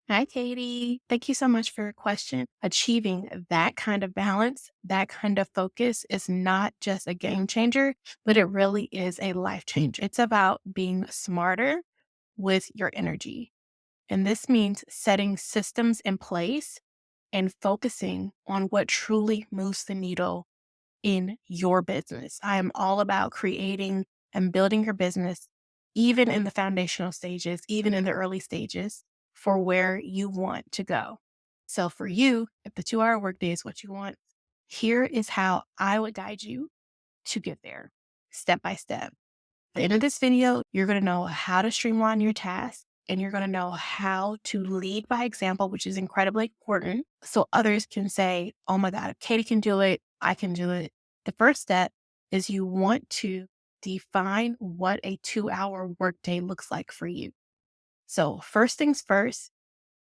Hi, Katie. Thank you so much for your question. Achieving that kind of balance, that kind of focus is not just a game changer, but it really is a life changer. It's about being smarter with your energy. And this means setting systems in place and focusing on what truly moves the needle in your business. I am all about creating and building your business, even in the foundational stages, even in the early stages, for where you want to go. So, for you, if the 2 hour workday is what you want, here is how I would guide you to get there step by step. At the end of this video, you're going to know how to streamline your tasks and you're going to know how to lead by example, which is incredibly important. So others can say, oh my God, if Katie can do it, I can do it. The first step is you want to define what a 2 hour workday looks like for you. So, first things first,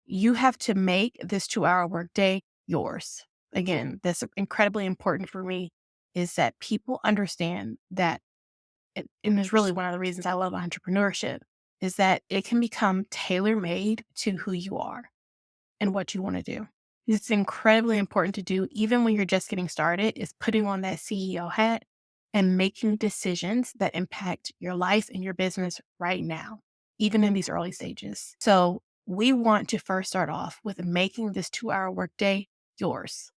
you have to make this 2 hour workday yours. Again, that's incredibly important for me is that people understand that and it's really one of the reasons I love entrepreneurship, is that it can become tailor made to who you are and what you want to do. It's incredibly important to do, even when you're just getting started, is putting on that CEO hat and making decisions that impact your life and your business right now, even in these early stages. So, we want to first start off with making this 2 hour workday yours.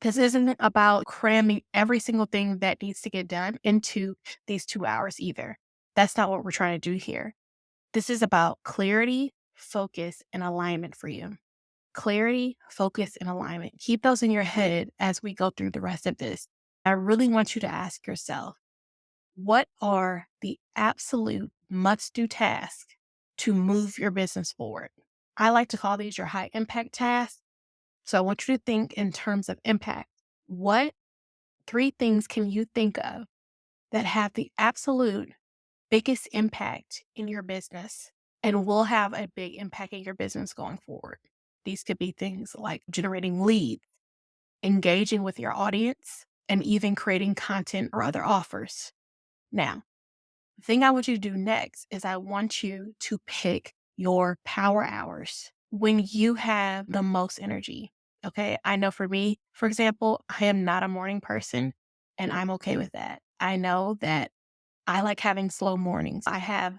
This isn't about cramming every single thing that needs to get done into these 2 hours either. That's not what we're trying to do here. This is about clarity, focus, and alignment for you. Clarity, focus, and alignment. Keep those in your head as we go through the rest of this. I really want you to ask yourself, what are the absolute must do tasks to move your business forward? I like to call these your high impact tasks. So I want you to think in terms of impact. What three things can you think of that have the absolute biggest impact in your business and will have a big impact in your business going forward? These could be things like generating leads, engaging with your audience, and even creating content or other offers. Now, the thing I want you to do next is I want you to pick your power hours when you have the most energy. Okay. I know for me, for example, I am not a morning person and I'm okay with that. I know that I like having slow mornings. I have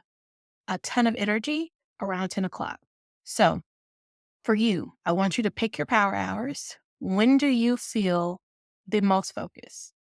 a ton of energy around 10 o'clock. So for you, I want you to pick your power hours. When do you feel the most focused?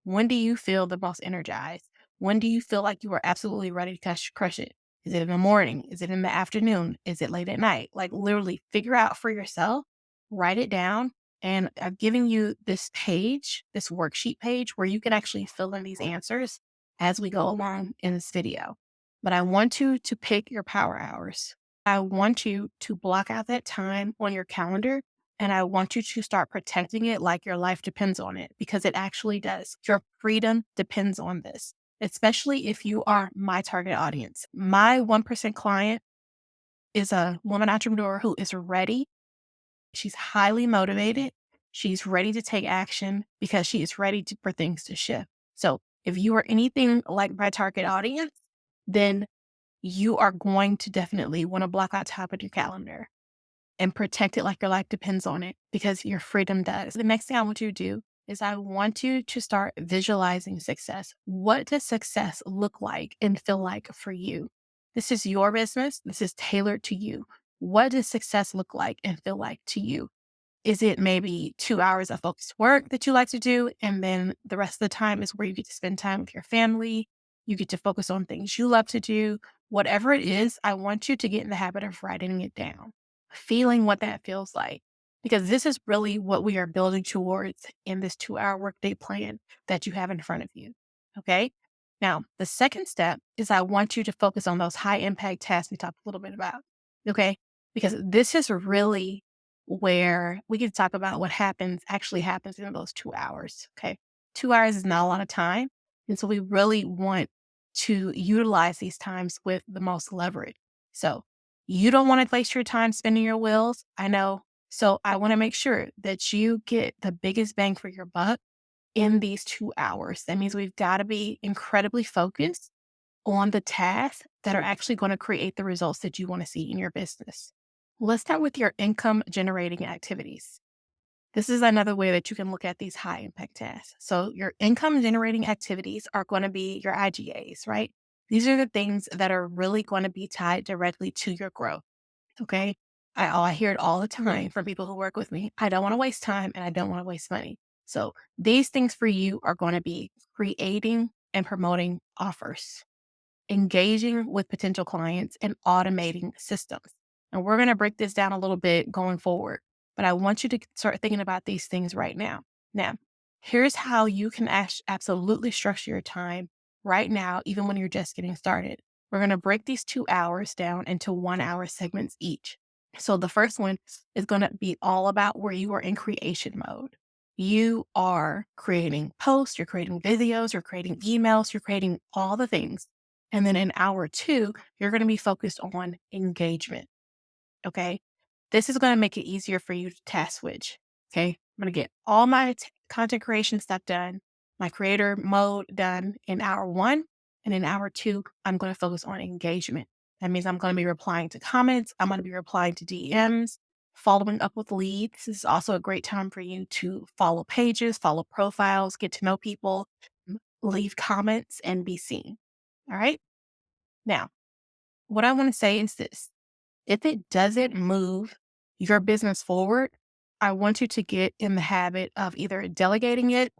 When do you feel the most energized? When do you feel like you are absolutely ready to crush it? Is it in the morning? Is it in the afternoon? Is it late at night? Like literally figure out for yourself, write it down. And I've given you this page, this worksheet page where you can actually fill in these answers as we go along in this video. But I want you to pick your power hours. I want you to block out that time on your calendar and I want you to start protecting it like your life depends on it, because it actually does. Your freedom depends on this, especially if you are my target audience. My 1% client is a woman entrepreneur who is ready. She's highly motivated. She's ready to take action because she is ready for things to shift. So if you are anything like my target audience, then you are going to definitely want to block out time on your calendar and protect it like your life depends on it, because your freedom does. The next thing I want you to do is I want you to start visualizing success. What does success look like and feel like for you? This is your business. This is tailored to you. What does success look like and feel like to you? Is it maybe 2 hours of focused work that you like to do? And then the rest of the time is where you get to spend time with your family. You get to focus on things you love to do. Whatever it is, I want you to get in the habit of writing it down, feeling what that feels like, because this is really what we are building towards in this 2 hour workday plan that you have in front of you. Okay. Now, the second step is I want you to focus on those high impact tasks we talked a little bit about. Okay. Because this is really where we can talk about what actually happens in those 2 hours. Okay. 2 hours is not a lot of time. And so we really want to utilize these times with the most leverage. So you don't want to waste your time spinning your wheels. I know. So I want to make sure that you get the biggest bang for your buck in these 2 hours. That means we've got to be incredibly focused on the tasks that are actually going to create the results that you want to see in your business. Let's start with your income generating activities. This is another way that you can look at these high impact tasks. So, your income generating activities are going to be your IGAs, right? These are the things that are really going to be tied directly to your growth. Okay. I hear it all the time from people who work with me. I don't want to waste time and I don't want to waste money. So, these things for you are going to be creating and promoting offers, engaging with potential clients, and automating systems. And we're going to break this down a little bit going forward, but I want you to start thinking about these things right now. Now, here's how you can absolutely structure your time right now, even when you're just getting started. We're going to break these 2 hours down into 1 hour segments each. So the first one is going to be all about where you are in creation mode. You are creating posts, you're creating videos, you're creating emails, you're creating all the things. And then in hour two, you're going to be focused on engagement. Okay. This is going to make it easier for you to task switch. Okay. I'm going to get all my content creation stuff done, my creator mode done in hour one. And in hour two, I'm going to focus on engagement. That means I'm going to be replying to comments. I'm going to be replying to DMs, following up with leads. This is also a great time for you to follow pages, follow profiles, get to know people, leave comments, and be seen. All right. Now, what I want to say is this: if it doesn't move your business forward, I want you to get in the habit of either delegating it,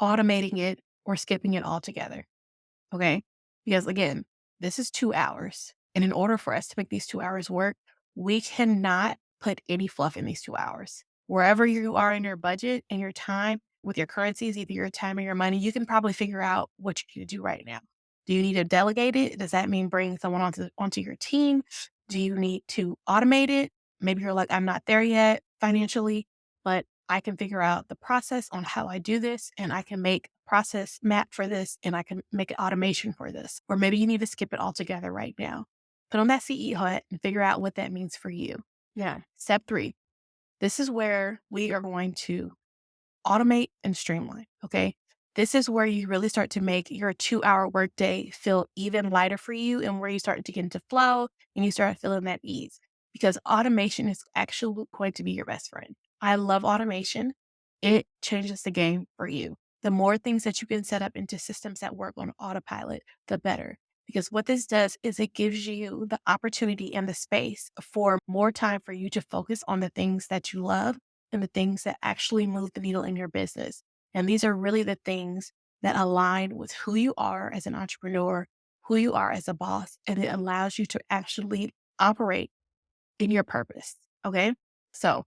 automating it, or skipping it altogether. Okay. Because again, this is 2 hours. And in order for us to make these 2 hours work, we cannot put any fluff in these 2 hours. Wherever you are in your budget and your time with your currencies, either your time or your money, you can probably figure out what you need to do right now. Do you need to delegate it? Does that mean bring someone onto your team? Do you need to automate it? Maybe you're like, I'm not there yet financially, but I can figure out the process on how I do this and I can make process map for this and I can make an automation for this. Or maybe you need to skip it altogether right now. Put on that CE hat and figure out what that means for you. Yeah. Step three. This is where we are going to automate and streamline. Okay. This is where you really start to make your 2 hour workday feel even lighter for you and where you start to get into flow and you start feeling that ease because automation is actually going to be your best friend. I love automation. It changes the game for you. The more things that you can set up into systems that work on autopilot, the better. Because what this does is it gives you the opportunity and the space for more time for you to focus on the things that you love and the things that actually move the needle in your business. And these are really the things that align with who you are as an entrepreneur, who you are as a boss, and it allows you to actually operate in your purpose. Okay. So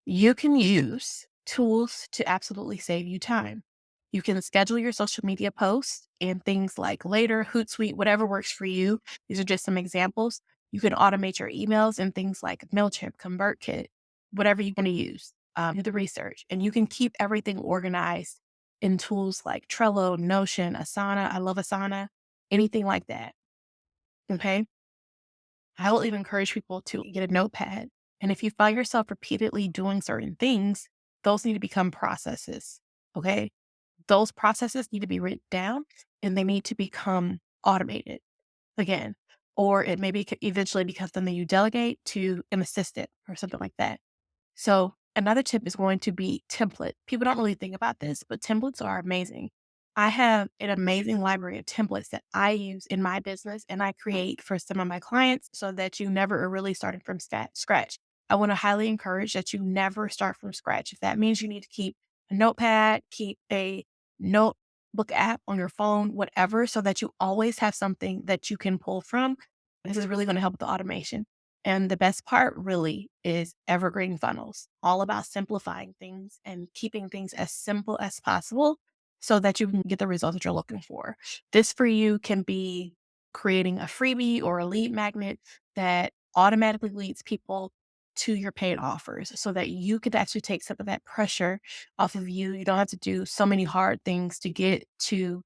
you can use tools to absolutely save you time. You can schedule your social media posts and things like Later, Hootsuite, whatever works for you. These are just some examples. You can automate your emails and things like MailChimp, ConvertKit, whatever you want to use. Do the research and you can keep everything organized in tools like Trello, Notion, Asana. I love Asana, anything like that. Okay. I will even encourage people to get a notepad. And if you find yourself repeatedly doing certain things, those need to become processes. Okay. Those processes need to be written down and they need to become automated again. Or it maybe eventually becomes something you delegate to an assistant or something like that. So another tip is going to be template. People don't really think about this, but templates are amazing. I have an amazing library of templates that I use in my business and I create for some of my clients so that you never are really starting from scratch. I want to highly encourage that you never start from scratch. If that means you need to keep a notepad, keep a notebook app on your phone, whatever, so that you always have something that you can pull from, this is really going to help with the automation. And the best part really is evergreen funnels, all about simplifying things and keeping things as simple as possible so that you can get the results that you're looking for. This for you can be creating a freebie or a lead magnet that automatically leads people to your paid offers so that you could actually take some of that pressure off of you. You don't have to do so many hard things to get to.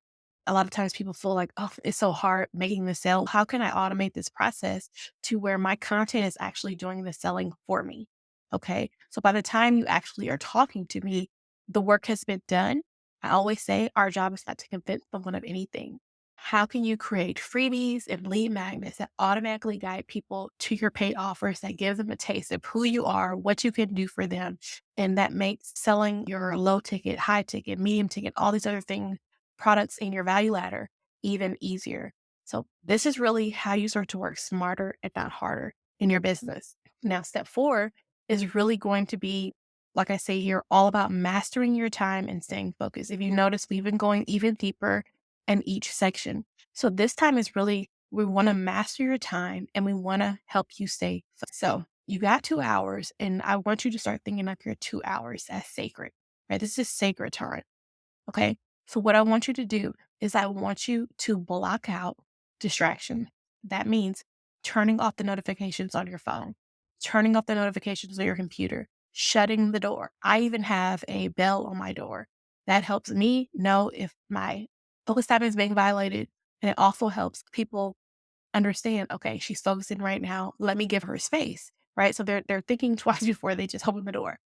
A lot of times people feel like, oh, it's so hard making the sale. How can I automate this process to where my content is actually doing the selling for me? Okay. So by the time you actually are talking to me, the work has been done. I always say our job is not to convince someone of anything. How can you create freebies and lead magnets that automatically guide people to your paid offers that give them a taste of who you are, what you can do for them, and that makes selling your low ticket, high ticket, medium ticket, all these other things, products in your value ladder even easier. So this is really how you start to work smarter and not harder in your business. Now, step 4 is really going to be, like I say here, all about mastering your time and staying focused. If you notice, we've been going even deeper in each section. So this time is really, we want to master your time and we want to help you stay. So you got 2 hours, and I want you to start thinking of your 2 hours as sacred, right? This is sacred time. Okay. So what I want you to do is I want you to block out distraction. That means turning off the notifications on your phone, turning off the notifications on your computer, shutting the door. I even have a bell on my door that helps me know if my focus time is being violated. And it also helps people understand, okay, she's focusing right now. Let me give her space. Right. So they're thinking twice before they just open the door.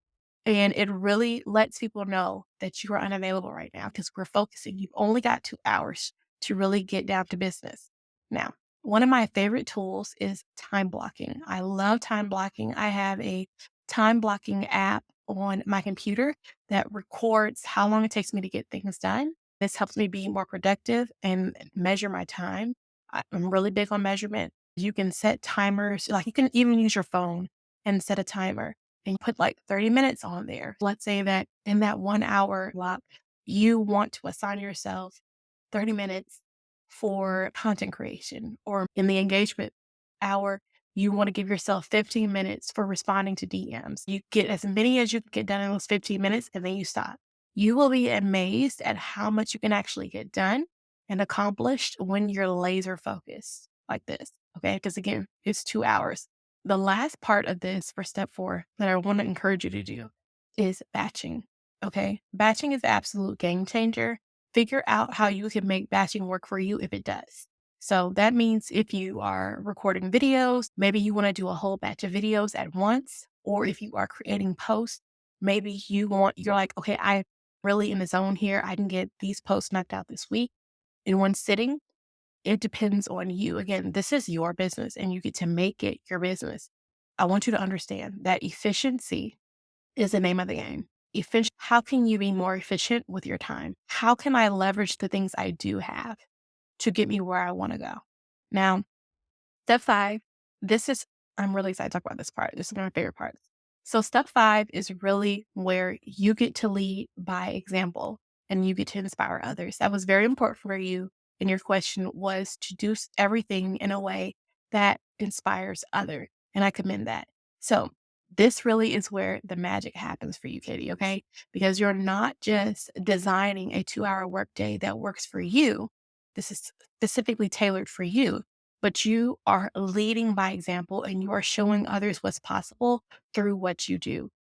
And it really lets people know that you are unavailable right now because we're focusing. You've only got 2 hours to really get down to business. Now, one of my favorite tools is time blocking. I love time blocking. I have a time blocking app on my computer that records how long it takes me to get things done. This helps me be more productive and measure my time. I'm really big on measurement. You can set timers, like you can even use your phone and set a timer and put like 30 minutes on there. Let's say that in that 1 hour block, you want to assign yourself 30 minutes for content creation, or in the engagement hour, you want to give yourself 15 minutes for responding to DMs. You get as many as you can get done in those 15 minutes and then you stop. You will be amazed at how much you can actually get done and accomplished when you're laser focused like this. Okay. Because again, it's 2 hours. The last part of this for step 4 that I want to encourage you to do is batching. Okay. Batching is the absolute game changer. Figure out how you can make batching work for you if it does. So that means if you are recording videos, maybe you want to do a whole batch of videos at once. Or if you are creating posts, maybe you're like, okay, I really in the zone here. I can get these posts knocked out this week in one sitting. It depends on you. Again, this is your business and you get to make it your business. I want you to understand that efficiency is the name of the game. How can you be more efficient with your time? How can I leverage the things I do have to get me where I want to go? Now, step 5, this is, I'm really excited to talk about this part. This is one of my favorite parts. So, step 5 is really where you get to lead by example and you get to inspire others. That was very important for you. And your question was to do everything in a way that inspires others. And I commend that. So, this really is where the magic happens for you, Katie, okay? Because you're not just designing a 2 hour workday that works for you. This is specifically tailored for you, but you are leading by example and you are showing others what's possible through what you do.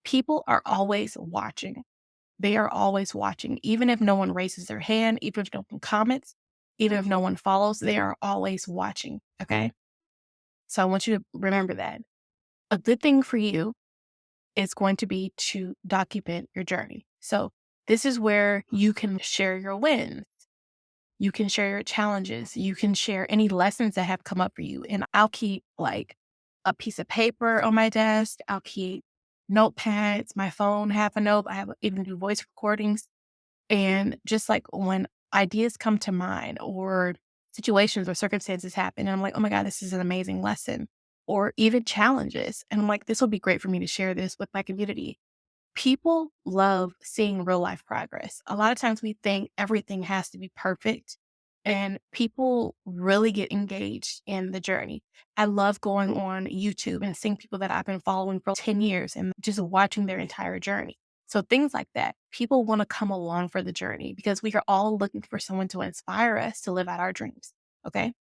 People are always watching. They are always watching. Even if no one raises their hand, even if no one comments, even if no one follows, they are always watching. Okay. So I want you to remember that. A good thing for you is going to be to document your journey. So this is where you can share your wins. You can share your challenges. You can share any lessons that have come up for you. And I'll keep like a piece of paper on my desk. I'll keep notepads, my phone, have a note. Even do voice recordings. And just like when ideas come to mind or situations or circumstances happen, and I'm like, oh my God, this is an amazing lesson. Or even challenges. And I'm like, this will be great for me to share this with my community. People love seeing real life progress. A lot of times we think everything has to be perfect, and people really get engaged in the journey. I love going on YouTube and seeing people that I've been following for 10 years and just watching their entire journey. So things like that, people want to come along for the journey because we are all looking for someone to inspire us to live out our dreams. Okay.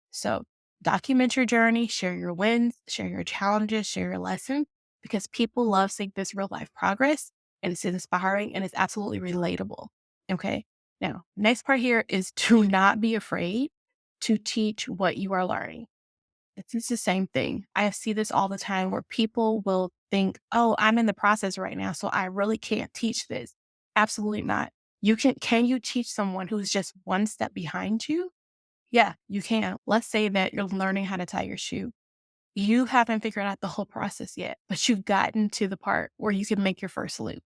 So document your journey, share your wins, share your challenges, share your lessons, because people love seeing this real life progress and it's inspiring and it's absolutely relatable. Okay. Now, next part here is to not be afraid to teach what you are learning. It's the same thing. I see this all the time where people will think, oh, I'm in the process right now, so I really can't teach this. Absolutely not. Can you teach someone who's just one step behind you? Yeah, you can. Let's say that you're learning how to tie your shoe. You haven't figured out the whole process yet, but you've gotten to the part where you can make your first loop.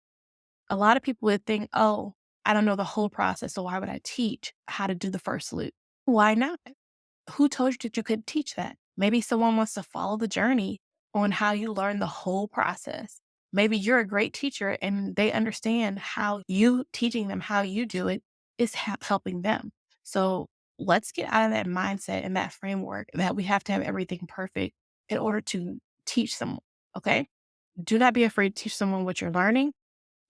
A lot of people would think, oh, I don't know the whole process, so why would I teach how to do the first loop? Why not? Who told you that you couldn't teach that? Maybe someone wants to follow the journey on how you learn the whole process. Maybe you're a great teacher and they understand how you teaching them how you do it is helping them. So let's get out of that mindset and that framework that we have to have everything perfect in order to teach someone. Okay. Do not be afraid to teach someone what you're learning.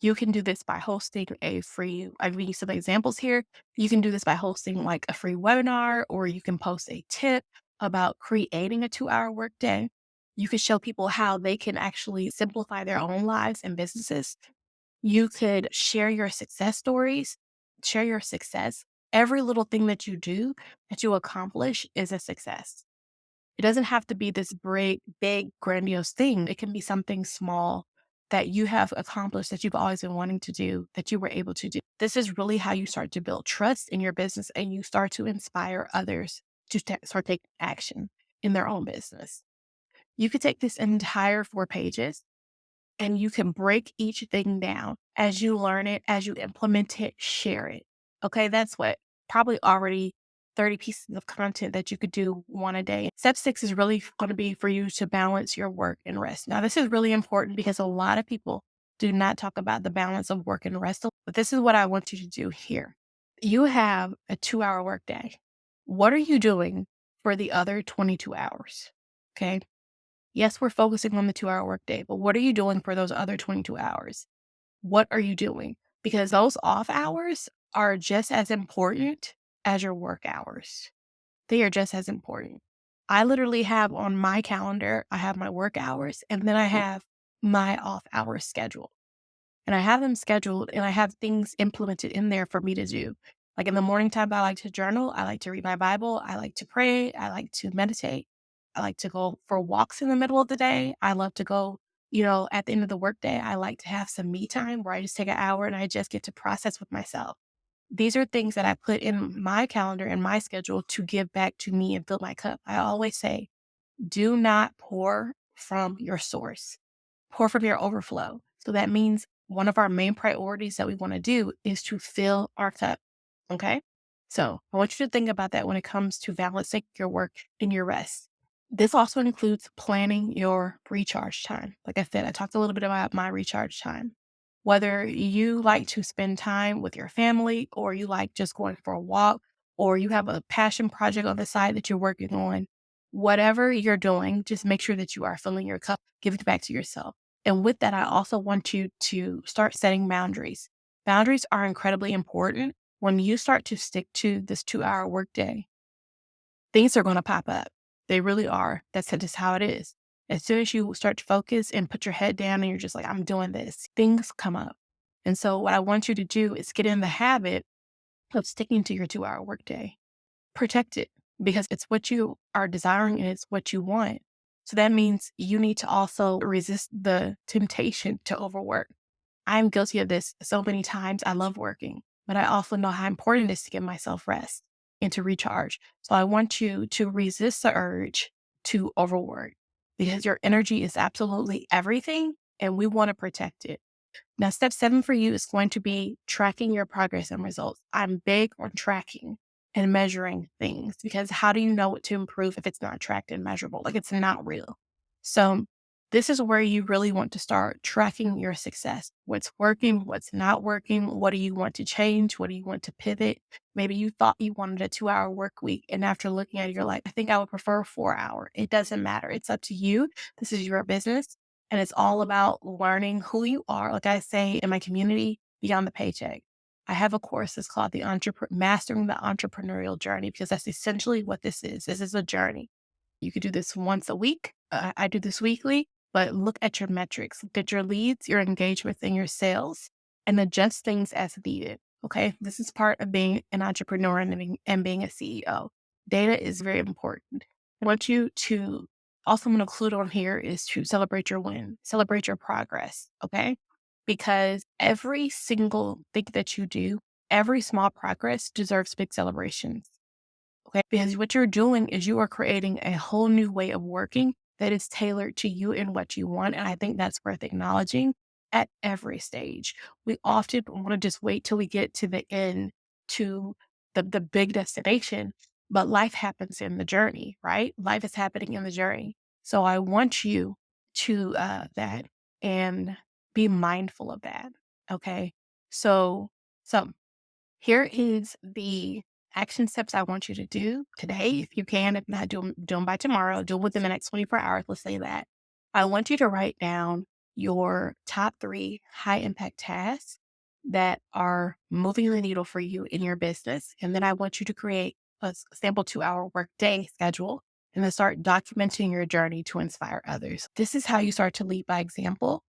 You can do this by hosting a free, I'll give you some examples here. You can do this by hosting like a free webinar, or you can post a tip about creating a 2-hour workday. You can show people how they can actually simplify their own lives and businesses. You could share your success stories, share your success. Every little thing that you do that you accomplish is a success. It doesn't have to be this big, grandiose thing. It can be something small that you have accomplished that you've always been wanting to do that you were able to do. This is really how you start to build trust in your business and you start to inspire others to start taking action in their own business. You could take this entire 4 pages and you can break each thing down as you learn it, as you implement it, share it. Okay, that's what probably already 30 pieces of content that you could do one a day. Step 6 is really going to be for you to balance your work and rest. Now, this is really important because a lot of people do not talk about the balance of work and rest, but this is what I want you to do here. You have a 2-hour workday. What are you doing for the other 22 hours? Okay. Yes, we're focusing on the 2-hour workday, but what are you doing for those other 22 hours? What are you doing? Because those off hours are just as important as your work hours. They are just as important. I literally have on my calendar, I have my work hours and then I have my off hours scheduled. And I have them scheduled and I have things implemented in there for me to do. Like in the morning time, I like to journal. I like to read my Bible. I like to pray. I like to meditate. I like to go for walks in the middle of the day. I love to go, at the end of the workday, I like to have some me time where I just take an hour and I just get to process with myself. These are things that I put in my calendar and my schedule to give back to me and fill my cup. I always say, do not pour from your source, pour from your overflow. So that means one of our main priorities that we want to do is to fill our cup. Okay. So I want you to think about that when it comes to balancing your work and your rest. This also includes planning your recharge time. Like I said, I talked a little bit about my recharge time. Whether you like to spend time with your family or you like just going for a walk or you have a passion project on the side that you're working on, whatever you're doing, just make sure that you are filling your cup, give it back to yourself. And with that, I also want you to start setting boundaries. Boundaries are incredibly important. When you start to stick to this 2-hour workday, things are going to pop up. They really are. That's just how it is. As soon as you start to focus and put your head down and you're just like, I'm doing this, things come up. And so, what I want you to do is get in the habit of sticking to your 2-hour workday. Protect it because it's what you are desiring and it's what you want. So, that means you need to also resist the temptation to overwork. I'm guilty of this so many times. I love working, but I also know how important it is to give myself rest and to recharge. So I want you to resist the urge to overwork because your energy is absolutely everything and we want to protect it. Now, step 7 for you is going to be tracking your progress and results. I'm big on tracking and measuring things because how do you know what to improve if it's not tracked and measurable? Like it's not real. So, this is where you really want to start tracking your success. What's working, what's not working, what do you want to change? What do you want to pivot? Maybe you thought you wanted a 2-hour work week. And after looking at it, you're like, I think I would prefer 4 hour. It doesn't matter. It's up to you. This is your business. And it's all about learning who you are. Like I say in my community, beyond the paycheck. I have a course that's called Mastering the Entrepreneurial Journey because that's essentially what this is. This is a journey. You could do this once a week. I do this weekly, but look at your metrics, look at your leads, your engagement, and your sales, and adjust things as needed. Okay. This is part of being an entrepreneur and being a CEO. Data is very important. I want you to also want to include on here is to celebrate your win, celebrate your progress. Okay. Because every single thing that you do, every small progress deserves big celebrations. Okay. Because what you're doing is you are creating a whole new way of working that is tailored to you and what you want. And I think that's worth acknowledging at every stage. We often want to just wait till we get to the end to the big destination, but life happens in the journey, right? Life is happening in the journey. So I want you to that and be mindful of that. Okay. So so here is the action steps I want you to do today, if you can. If not, do 'em by tomorrow. Do 'em within the next 24 hours. Let's say that. I want you to write down your top 3 high impact tasks that are moving the needle for you in your business. And then I want you to create a sample 2-hour workday schedule and then start documenting your journey to inspire others. This is how you start to lead by example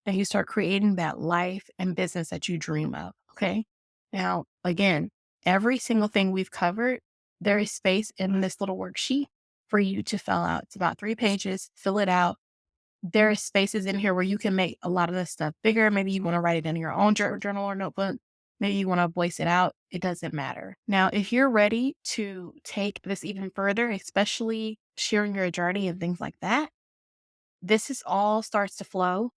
and you start creating that life and business that you dream of. Okay. Now, again, every single thing we've covered, there is space in this little worksheet for you to fill out. It's about 3 pages. Fill it out. There are spaces in here where you can make a lot of this stuff bigger. Maybe you want to write it in your own journal or notebook. Maybe you want to voice it out. It doesn't matter. Now, if you're ready to take this even further, especially sharing your journey and things like that, this is all starts to flow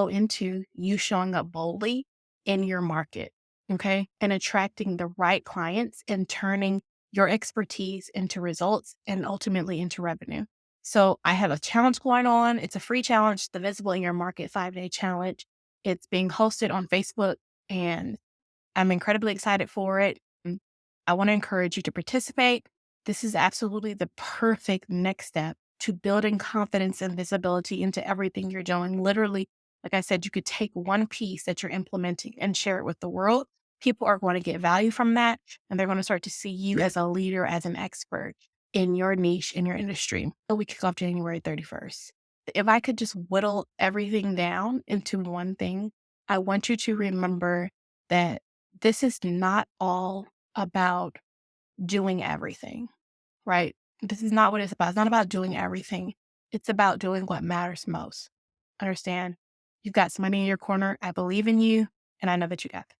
into you showing up boldly in your market, okay? And attracting the right clients and turning your expertise into results and ultimately into revenue. So I have a challenge going on. It's a free challenge, the Visible in Your Market 5-day challenge. It's being hosted on Facebook and I'm incredibly excited for it. I want to encourage you to participate. This is absolutely the perfect next step to building confidence and visibility into everything you're doing. Literally, like I said, you could take one piece that you're implementing and share it with the world. People are going to get value from that, and they're going to start to see you as a leader, as an expert in your niche, in your industry. So we kick off January 31st. If I could just whittle everything down into one thing, I want you to remember that this is not all about doing everything, right? This is not what it's about. It's not about doing everything. It's about doing what matters most. Understand? You've got somebody in your corner. I believe in you, and I know that you got this.